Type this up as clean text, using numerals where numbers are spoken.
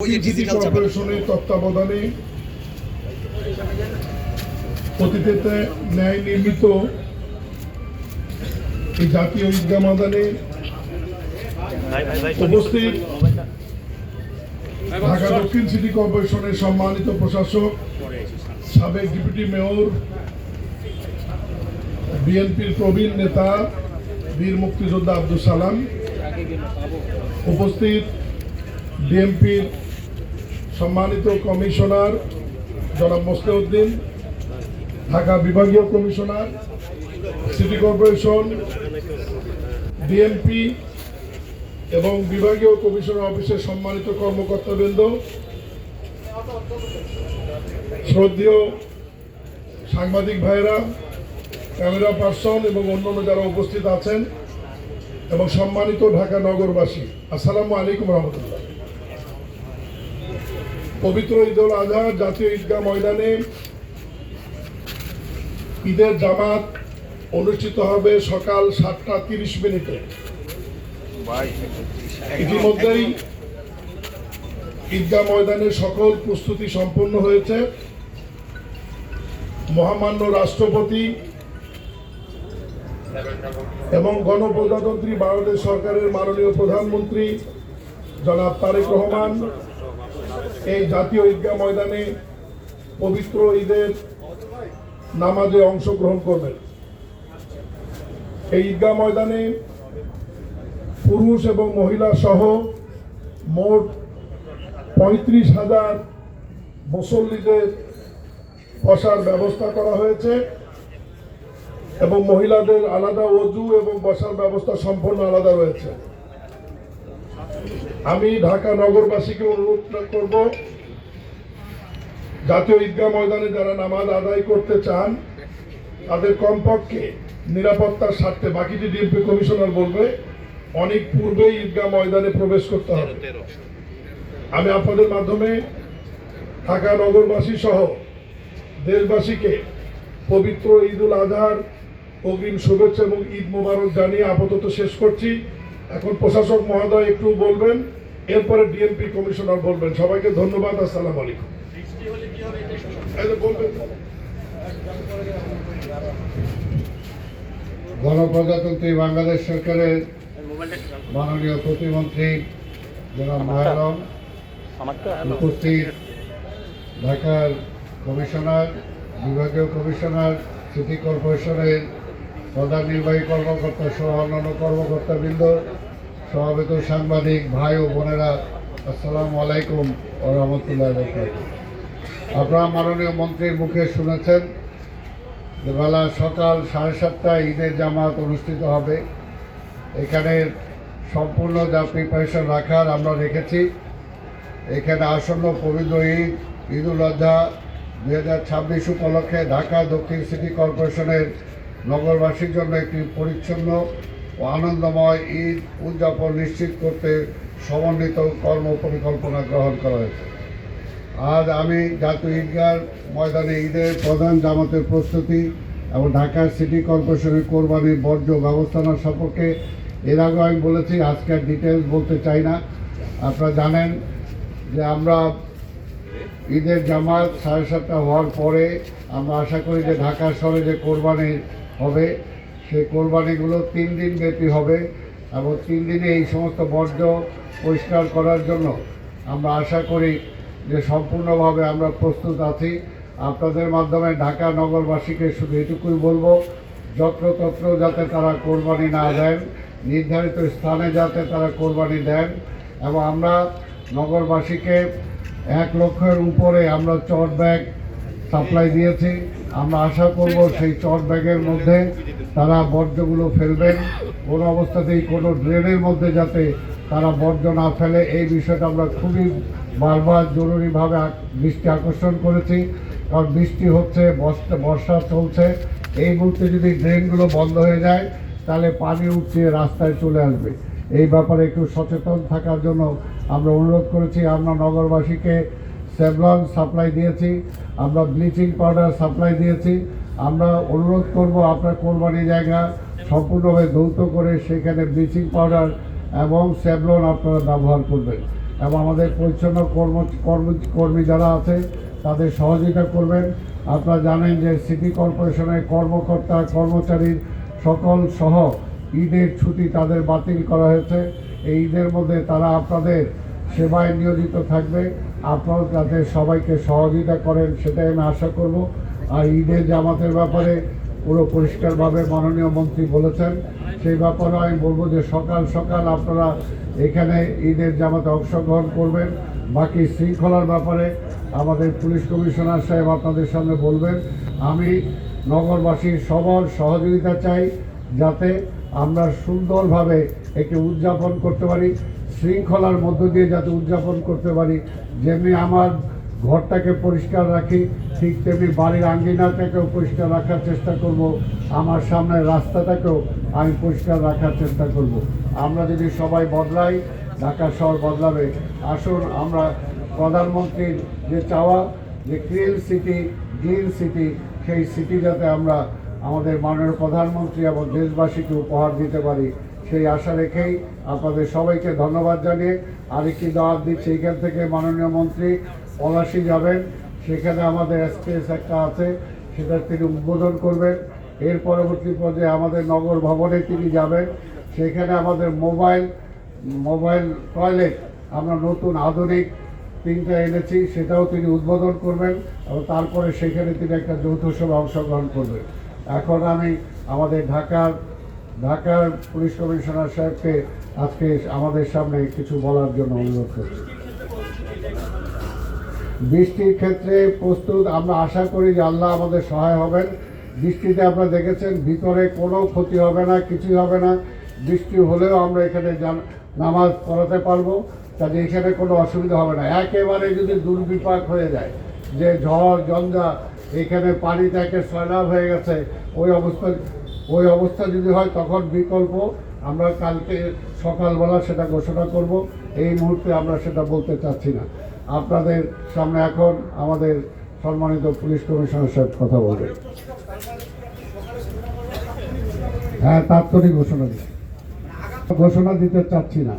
City কর্পোরেশনের তত্ত্বাবধানে অতীতে ন্যায় নির্মিত এই জাতীয় ঈদগাহ ময়দানে উপস্থিত ঢাকা দক্ষিণ সিটি কর্পোরেশনের সম্মানিত প্রশাসক, সাবেক ডেপুটি মেয়র, বিএনপির প্রবীণ নেতা বীর মুক্তিযোদ্ধা আব্দুল সালাম, উপস্থিত ডিএমপির সম্মানিত কমিশনার জনাব মোসলেউদ্দিন, ঢাকা বিভাগীয় কমিশনার, সিটি কর্পোরেশন, ডিএমপি এবং বিভাগীয় কমিশনার অফিসের সম্মানিত কর্মকর্তাবৃন্দ, শ্রদ্ধেয় সাংবাদিক ভাইরা, ক্যামেরা পার্সন এবং অন্যান্য যারা উপস্থিত আছেন এবং সম্মানিত ঢাকা নগরবাসী, আসসালামু আলাইকুম রহমতুল্লাহ। পবিত্র ঈদ উল আজহা জাতীয় ঈদগাহ ময়দানে ঈদের জামাত অনুষ্ঠিত হবে সকাল 7:30 ইতিমধ্যেই ঈদগাহ ময়দানের সকল প্রস্তুতি সম্পন্ন হয়েছে। মহামান্য রাষ্ট্রপতি এবং গণপ্রজাতন্ত্রী বাংলাদেশ সরকারের মাননীয় প্রধানমন্ত্রী জনাব তারেক রহমান এই জাতীয় ঈদগাহ ময়দানে পবিত্র ঈদের নামাজে অংশগ্রহণ করবেন। এই ঈদগাহ ময়দানে পুরুষ এবং মহিলা সহ মোট 35,000 মুসল্লিদের বসার ব্যবস্থা করা হয়েছে এবং মহিলাদের আলাদা ওযু এবং বসার ব্যবস্থা সম্পূর্ণ আলাদা রয়েছে। আমি ঢাকা নগরবাসীকে অনুরোধ করব, জাতীয় ঈদগাহ ময়দানে যারা নামাজ আদায় করতে চান তাদের কমপক্ষে নিরাপত্তার স্বার্থে, বাকিটি ডিএমপি কমিশনার বলবে, অনেক পূর্বেই ঈদগাহ ময়দানে প্রবেশ করতে হবে। আমি আপনাদের মাধ্যমে ঢাকা নগরবাসী সহ দেশবাসীকে পবিত্র ঈদ উল আজহার অগ্রিম শুভেচ্ছা এবং ঈদ মোবারক জানিয়ে আপাতত শেষ করছি। এখন প্রশাসক মহোদয় একটু বলবেন, এরপরে ডিএমপি কমিশনার বলবেন। সবাইকে ধন্যবাদ। আসসালামু আলাইকুম। গণপ্রজাতন্ত্রী বাংলাদেশ সরকারের মাননীয় প্রতিমন্ত্রী জনাব মাহরম, উপস্থিত ঢাকার কমিশনার, বিভাগীয় কমিশনার, সিটি কর্পোরেশনের প্রধান নির্বাহী কর্মকর্তা সহ অন্যান্য কর্মকর্তাবৃন্দ, সমাবেত সাংবাদিক ভাই ও বোনেরা, আসসালামু আলাইকুম ওয়া রাহমাতুল্লাহি ওয়া বারাকাতুহু। আপনারা মাননীয় মন্ত্রীর মুখে শুনেছেন যে বেলা সকাল 7:30 ঈদের জামাত অনুষ্ঠিত হবে। এখানে সম্পূর্ণ যা প্রিপারেশন রাখার আমরা রেখেছি। এখানে আসন্ন পবিত্র ঈদ উল আজহা 2026 উপলক্ষে ঢাকা দক্ষিণ সিটি কর্পোরেশনের নগরবাসীর জন্য একটি পরিচ্ছন্ন ও আনন্দময় ঈদ উদযাপন নিশ্চিত করতে সমন্বিত কর্ম পরিকল্পনা গ্রহণ করা হয়েছে। আজ আমি জাতীয় ঈদগাহ ময়দানে ঈদের প্রধান জামাতের প্রস্তুতি এবং ঢাকা সিটি কর্পোরেশনের কোরবানির বর্জ্য ব্যবস্থাপনা সম্পর্কে এর আগে আমি বলেছি, আজকে আর ডিটেলস বলতে চাই না। আপনারা জানেন যে আমরা ঈদের জামাত 7:30 হওয়ার পরে আমরা আশা করি যে ঢাকা শহরে যে কোরবানি হবে সেই কোরবানিগুলো 3 দিন ব্যাপী হবে এবং 3 দিনে এই সমস্ত বর্জ্য পরিষ্কার করার জন্য আমরা আশা করি যে সম্পূর্ণভাবে আমরা প্রস্তুত আছি। আপনাদের মাধ্যমে ঢাকা নগরবাসীকে শুধু এটুকুই বলবো, যত্রতত্র যাতে তারা কোরবানি না দেন, নির্ধারিত স্থানে যাতে তারা কোরবানি দেন। এবং আমরা নগরবাসীকে 1 লক্ষের উপরে আমরা চট ব্যাগ সাপ্লাই দিয়েছি। আমরা আশা করব সেই চট ব্যাগের মধ্যে তারা বর্জ্যগুলো ফেলবেন, কোনো অবস্থাতেই কোনো ড্রেনের মধ্যে যাতে তারা বর্জ্য না ফেলে, এই বিষয়টা আমরা খুবই বারবার জরুরিভাবে দৃষ্টি আকর্ষণ করেছি। কারণ বৃষ্টি হচ্ছে, বর্ষা চলছে, এই মুহূর্তে যদি ড্রেনগুলো বন্ধ হয়ে যায় তাহলে পানি উঠছে রাস্তায় চলে আসবে। এই ব্যাপারে একটু সচেতন থাকার জন্য আমরা অনুরোধ করেছি। আমরা নগরবাসীকে সেভলন সাপ্লাই দিয়েছি, আমরা ব্লিচিং পাউডার সাপ্লাই দিয়েছি। আমরা অনুরোধ করব আপনার কোরবানি জায়গা সম্পূর্ণভাবে ধৌত করে সেখানে ব্লিচিং পাউডার এবং সেভলন আপনারা ব্যবহার করবেন। এবং আমাদের পরিচ্ছন্ন কর্মী যারা আছে তাদের সহযোগিতা করবেন। আপনারা জানেন যে সিটি কর্পোরেশনের কর্মকর্তা কর্মচারীর সকল সহ ঈদের ছুটি তাদের বাতিল করা হয়েছে। এই ঈদের মধ্যে তারা আপনাদের সেবায় নিয়োজিত থাকবে। আপনারা যাতে সবাইকে সহযোগিতা করেন সেটাই আমি আশা করব। আর ঈদের জামাতের ব্যাপারে পুরো পরিষ্কারভাবে মাননীয় মন্ত্রী বলেছেন, সেই ব্যাপারে আমি বলবো যে সকাল সকাল আপনারা এখানে ঈদের জামাতে অংশগ্রহণ করবেন। বাকি শৃঙ্খলার ব্যাপারে আমাদের পুলিশ কমিশনার সাহেব আপনাদের সামনে বলবেন। আমি নগরবাসীর সবার সহযোগিতা চাই যাতে আমরা সুন্দরভাবে একে উদযাপন করতে পারি, শৃঙ্খলার মধ্য দিয়ে যাতে উদযাপন করতে পারি। যেমনি আমার ঘরটাকে পরিষ্কার রাখি ঠিক তেমনি বাড়ির আঙ্গিনাটাকেও পরিষ্কার রাখার চেষ্টা করব, আমার সামনের রাস্তাটাকেও আমি পরিষ্কার রাখার চেষ্টা করব। আমরা যদি সবাই বদলাই ঢাকা শহর বদলাবে। আসুন আমরা প্রধানমন্ত্রীর যে চাওয়া যে ক্লিন সিটি গ্রিন সিটি, সেই সিটি যাতে আমরা আমাদের মাননীয় প্রধানমন্ত্রী এবং দেশবাসীকে উপহার দিতে পারি, সেই আশা রেখেই আপনাদের সবাইকে ধন্যবাদ জানিয়ে আরেকটি দাওয়াত দিচ্ছি। এখান থেকে মাননীয় মন্ত্রী পলাশী যাবেন, সেখানে আমাদের স্পেস একটা আছে, সেটা তিনি উদ্বোধন করবেন। এর পরবর্তী পর্যায়ে আমাদের নগর ভবনে তিনি যাবেন, সেখানে আমাদের মোবাইল টয়লেট আমরা নতুন আধুনিক 3টা এনেছি, সেটাও তিনি উদ্বোধন করবেন এবং তারপরে সেখানে তিনি একটা যৌথ সভায় অংশগ্রহণ করবেন। এখন আমি আমাদের ঢাকার পুলিশ কমিশনার সাহেবকে আজকে আমাদের সামনে কিছু বলার জন্য অনুরোধ করছি। বৃষ্টির ক্ষেত্রে প্রস্তুত, আমরা আশা করি যে আল্লাহ আমাদের সহায় হবেন। বৃষ্টিতে আপনারা দেখেছেন ভিতরে কোনো ক্ষতি হবে না, কিছুই হবে না। বৃষ্টি হলেও আমরা এখানে নামাজ পড়াতে পারবো, তাতে এখানে কোনো অসুবিধা হবে না। একেবারে যদি দুর্বিপাক হয়ে যায় যে ঝড় ঝঞ্ঝা এখানে পানিতে একে সয়লাভ হয়ে গেছে, ওই অবস্থা যদি হয় তখন বিকল্প আমরা কালকে সকালবেলা সেটা ঘোষণা করব। এই মুহূর্তে আমরা সেটা বলতে চাচ্ছি না। আপনাদের সামনে এখন আমাদের সম্মানিত পুলিশ কমিশনার সাহেব কথা বলবেন। হ্যাঁ, তাৎক্ষণিক ঘোষণা দিতে চাচ্ছি না।